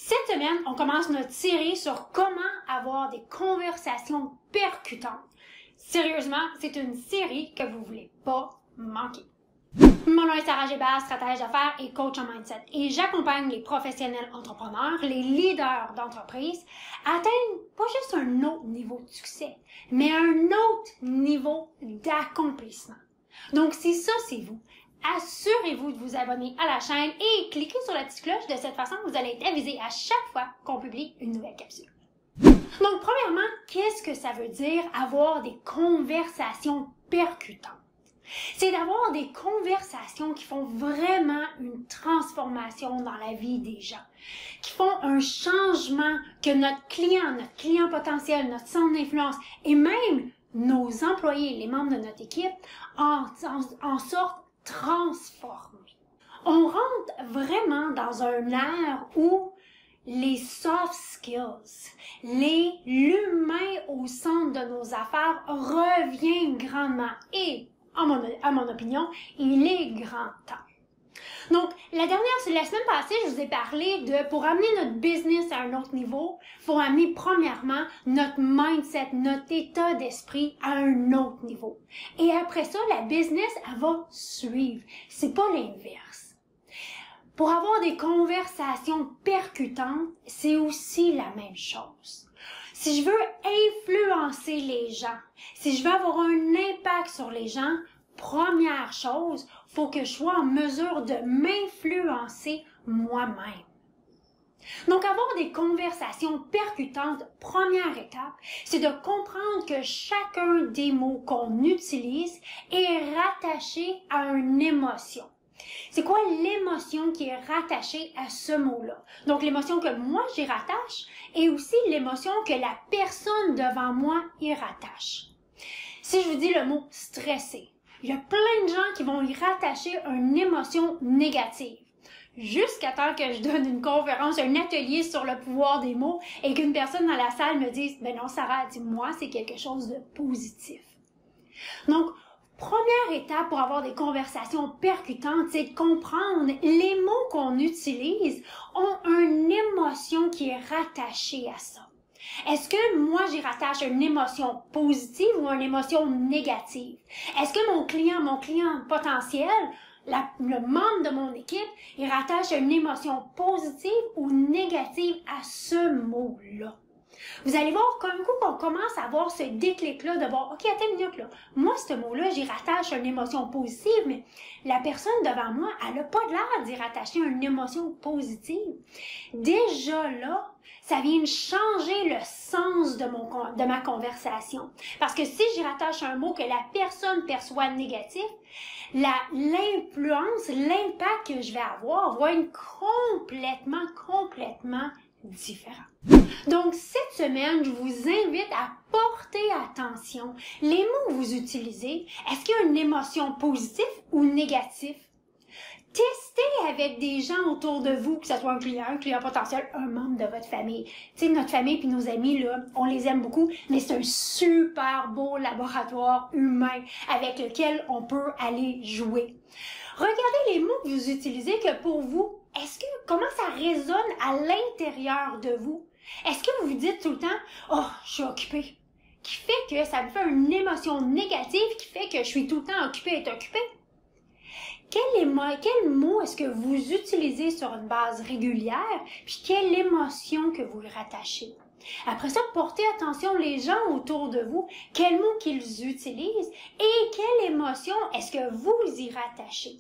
Cette semaine, on commence notre série sur comment avoir des conversations percutantes. Sérieusement, c'est une série que vous voulez pas manquer. Mon nom est Sarah Gébert, stratège d'affaires et coach en mindset. Et j'accompagne les professionnels entrepreneurs, les leaders d'entreprise à atteindre pas juste un autre niveau de succès, mais un autre niveau d'accomplissement. Donc si ça c'est vous, assurez-vous de vous abonner à la chaîne et cliquez sur la petite cloche. De cette façon, vous allez être avisé à chaque fois qu'on publie une nouvelle capsule. Donc premièrement, qu'est-ce que ça veut dire avoir des conversations percutantes? C'est d'avoir des conversations qui font vraiment une transformation dans la vie des gens, qui font un changement que notre client potentiel, notre centre d'influence et même nos employés, les membres de notre équipe, en sortent transformés. On rentre vraiment dans un ère où les soft skills, l'humain au centre de nos affaires revient grandement et à mon opinion, il est grand temps. Donc, la semaine passée, je vous ai parlé de, pour amener notre business à un autre niveau, il faut amener premièrement notre mindset, notre état d'esprit à un autre niveau. Et après ça, la business, elle va suivre. C'est pas l'inverse. Pour avoir des conversations percutantes, c'est aussi la même chose. Si je veux influencer les gens, si je veux avoir un impact sur les gens, première chose, il faut que je sois en mesure de m'influencer moi-même. Donc, avoir des conversations percutantes, première étape, c'est de comprendre que chacun des mots qu'on utilise est rattaché à une émotion. C'est quoi l'émotion qui est rattachée à ce mot-là? Donc, l'émotion que moi, j'y rattache et aussi l'émotion que la personne devant moi y rattache. Si je vous dis le mot « stressé », il y a plein de gens qui vont y rattacher une émotion négative. Jusqu'à temps que je donne une conférence, un atelier sur le pouvoir des mots et qu'une personne dans la salle me dise « Ben non, Sarah, dis-moi, c'est quelque chose de positif. » Donc, première étape pour avoir des conversations percutantes, c'est de comprendre les mots qu'on utilise ont une émotion qui est rattachée à ça. Est-ce que moi, j'y rattache une émotion positive ou une émotion négative? Est-ce que mon client potentiel, le membre de mon équipe, il rattache une émotion positive ou négative à ce mot-là? Vous allez voir, comme coup qu'on commence à avoir ce déclic-là de voir, OK, attends une minute, là. Moi, ce mot-là, j'y rattache une émotion positive, mais la personne devant moi, elle n'a pas l'air d'y rattacher une émotion positive. Déjà là, ça vient de changer le sens de ma conversation. Parce que si j'y rattache un mot que la personne perçoit négatif, l'influence, l'impact que je vais avoir va être complètement différent. Donc, cette semaine, je vous invite à porter attention. Les mots que vous utilisez, est-ce qu'il y a une émotion positive ou négative? Testez avec des gens autour de vous, que ce soit un client potentiel, un membre de votre famille. Tu sais, notre famille puis nos amis, là, on les aime beaucoup, mais c'est un super beau laboratoire humain avec lequel on peut aller jouer. Regardez les mots que vous utilisez, que pour vous, comment ça résonne à l'intérieur de vous? Est-ce que vous vous dites tout le temps, oh, je suis occupée, qui fait que ça me fait une émotion négative, qui fait que je suis tout le temps occupée à être occupée? Quel mot est-ce que vous utilisez sur une base régulière, puis quelle émotion que vous le rattachez? Après ça, portez attention les gens autour de vous, quels mots qu'ils utilisent et quelle émotion est-ce que vous y rattachez?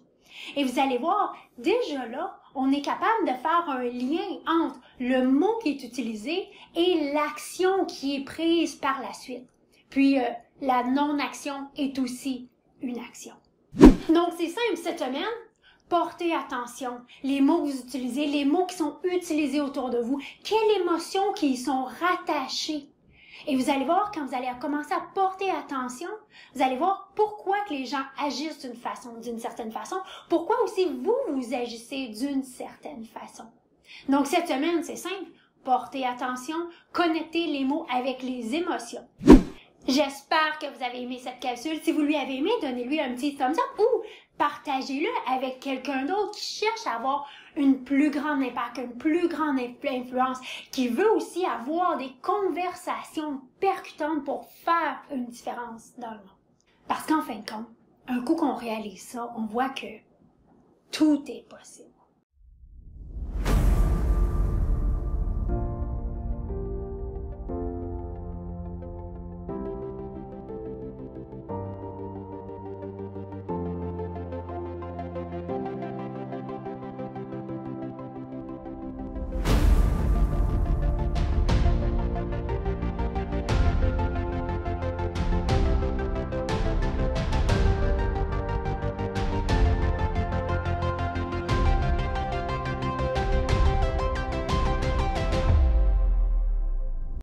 Et vous allez voir, déjà là, on est capable de faire un lien entre le mot qui est utilisé et l'action qui est prise par la suite. Puis, la non-action est aussi une action. Donc, c'est simple cette semaine. Portez attention. Les mots que vous utilisez, les mots qui sont utilisés autour de vous, quelles émotions qui y sont rattachées. Et vous allez voir, quand vous allez commencer à porter attention, vous allez voir pourquoi que les gens agissent d'une certaine façon, pourquoi aussi vous agissez d'une certaine façon. Donc, cette semaine, c'est simple. Portez attention, connectez les mots avec les émotions. J'espère que vous avez aimé cette capsule. Si vous lui avez aimé, donnez-lui un petit thumbs up ou partagez-le avec quelqu'un d'autre qui cherche à avoir une plus grande impact, une plus grande influence, qui veut aussi avoir des conversations percutantes pour faire une différence dans le monde. Parce qu'en fin de compte, un coup qu'on réalise ça, on voit que tout est possible.